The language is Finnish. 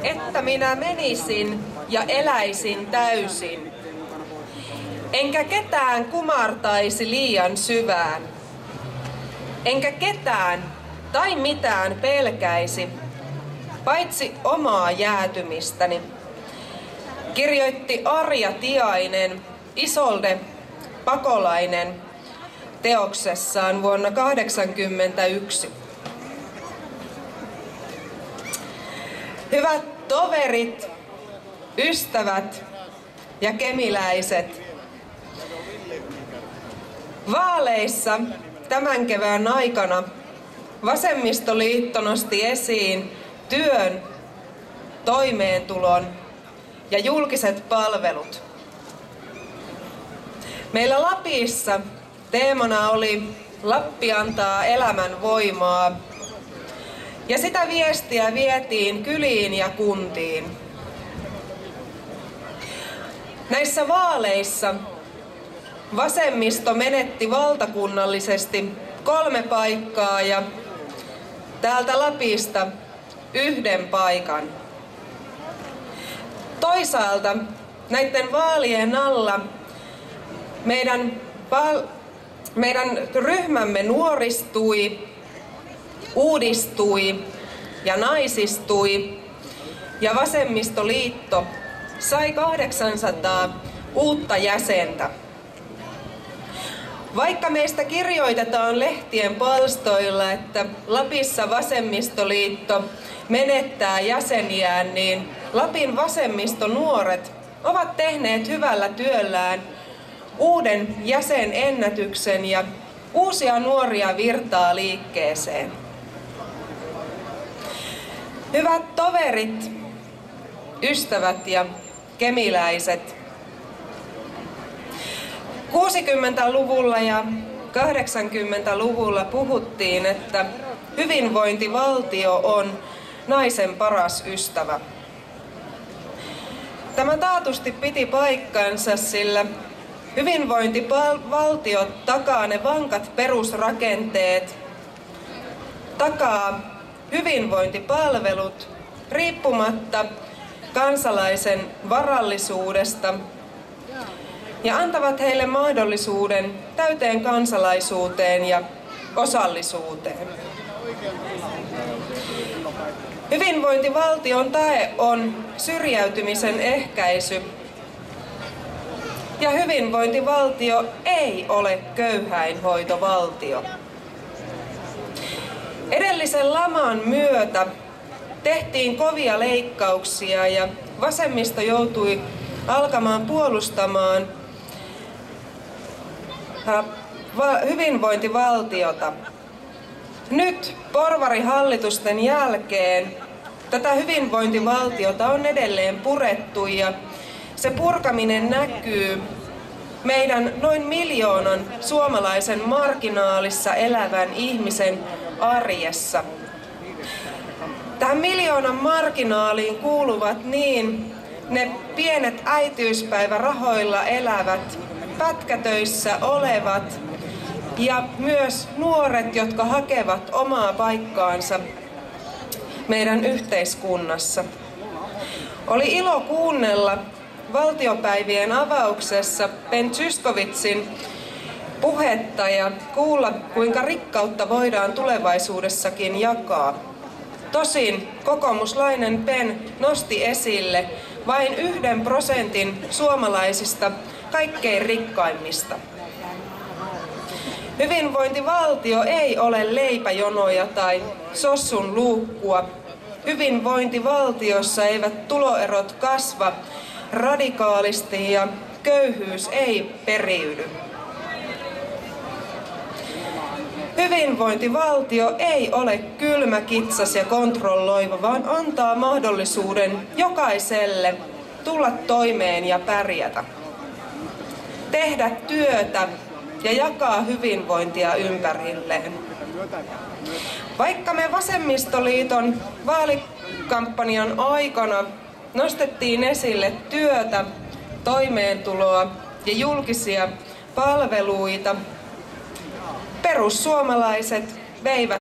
että minä menisin ja eläisin täysin. Enkä ketään kumartaisi liian syvään. Enkä ketään tai mitään pelkäisi, paitsi omaa jäätymistäni, kirjoitti Arja Tiainen, Isolde Pakolainen, teoksessaan vuonna 1981. Hyvät toverit, ystävät ja kemiläiset, vaaleissa tämän kevään aikana Vasemmistoliitto nosti esiin työn, toimeentulon ja julkiset palvelut. Meillä Lapissa teemana oli Lappi antaa elämän voimaa, ja sitä viestiä vietiin kyliin ja kuntiin. Näissä vaaleissa vasemmisto menetti valtakunnallisesti 3 paikkaa ja täältä Lapista 1 paikan. Toisaalta näiden vaalien alla meidän ryhmämme nuoristui, uudistui ja naisistui, ja Vasemmistoliitto sai 800 uutta jäsentä. Vaikka meistä kirjoitetaan lehtien palstoilla, että Lapissa Vasemmistoliitto menettää jäseniään, niin Lapin vasemmistonuoret ovat tehneet hyvällä työllään uuden jäsenennätyksen ja uusia nuoria virtaa liikkeeseen. Hyvät toverit, ystävät ja kemiläiset, 60-luvulla ja 80-luvulla puhuttiin, että hyvinvointivaltio on naisen paras ystävä. Tämä taatusti piti paikkansa, sillä hyvinvointivaltio takaa ne vankat perusrakenteet, takaa hyvinvointipalvelut riippumatta kansalaisen varallisuudesta ja antavat heille mahdollisuuden täyteen kansalaisuuteen ja osallisuuteen. Hyvinvointivaltion tae on syrjäytymisen ehkäisy, ja hyvinvointivaltio ei ole köyhäinhoitovaltio. Edellisen laman myötä tehtiin kovia leikkauksia ja vasemmisto joutui alkamaan puolustamaan hyvinvointivaltiota. Nyt porvarihallitusten jälkeen tätä hyvinvointivaltiota on edelleen purettu ja se purkaminen näkyy meidän noin 1 miljoonan suomalaisen marginaalissa elävän ihmisen arjessa. Tähän 1 miljoonan marginaaliin kuuluvat niin ne pienet äitiyspäivärahoilla elävät, pätkätöissä olevat ja myös nuoret, jotka hakevat omaa paikkaansa meidän yhteiskunnassa. Oli ilo kuunnella valtiopäivien avauksessa Ben Zyskowiczin puhetta ja kuulla, kuinka rikkautta voidaan tulevaisuudessakin jakaa. Tosin kokoomuslainen Ben nosti esille vain 1% suomalaisista kaikkein rikkaimmista. Hyvinvointivaltio ei ole leipäjonoja tai sossun luukkua. Hyvinvointivaltiossa eivät tuloerot kasva radikaalisti ja köyhyys ei periydy. Hyvinvointivaltio ei ole kylmä, kitsas ja kontrolloiva, vaan antaa mahdollisuuden jokaiselle tulla toimeen ja pärjätä. Tehdä työtä ja jakaa hyvinvointia ympärilleen. Vaikka me Vasemmistoliiton vaalikampanjan aikana nostettiin esille työtä, toimeentuloa ja julkisia palveluita, perussuomalaiset veivät